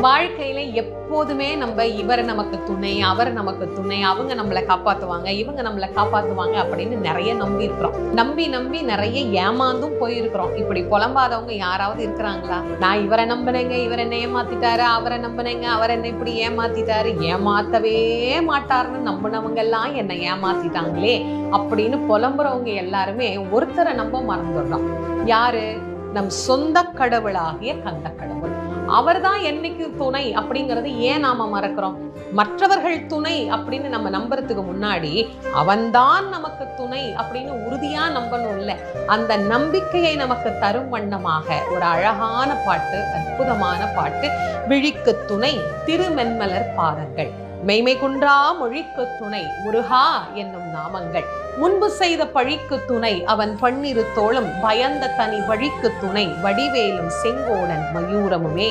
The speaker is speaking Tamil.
வாழ்க்கையில எப்போதுமே நம்ம இவர் நமக்கு துணை, அவர் நமக்கு துணை, அவங்க நம்மளை காப்பாத்துவாங்க, இவங்க நம்மளை காப்பாத்துவாங்க அப்படின்னு நிறைய நம்பி இருக்கிறோம். நம்பி நம்பி நிறைய ஏமாந்தும் போயிருக்கிறோம். இப்படி புலம்பாதவங்க யாராவது இருக்கிறாங்களா? நான் இவரை நம்பினேங்க, இவர் என்ன ஏமாத்திட்டாரு, அவரை நம்பினேங்க, அவர் என்ன இப்படி ஏமாத்திட்டாரு, ஏமாத்தவே மாட்டாருன்னு நம்பினவங்க எல்லாம் என்னை ஏமாத்திட்டாங்களே அப்படின்னு புலம்புறவங்க எல்லாருமே ஒருத்தரை நம்ப மறந்துடுறோம். யாரு? நம் சொந்த கடவுளாகிய கந்த கடவுள். அவர் தான் என்னைக்கு துணை அப்படிங்கறது ஏன் நாம மறக்கிறோம்? மற்றவர்கள் துணை அப்படின்னு நம்ம நம்புறதுக்கு முன்னாடி அவன்தான் நமக்கு துணை அப்படின்னு உறுதியா நம்பணும் இல்ல. அந்த நம்பிக்கையை நமக்கு தரும் வண்ணமாக ஒரு அழகான பாட்டு, அற்புதமான பாட்டு. விழிக்கு துணை திருமென்மலர் பாதங்கள், மெய்மை குன்றா மொழிக்கு துணை முருகா என்னும் நாமங்கள். முன்பு செய்த பழிக்கு துணை அவன் பன்னிரு தோளும், பயந்த தனி வழிக்கு துணை வடிவேலும் செங்கோடன் மயூரமுமே.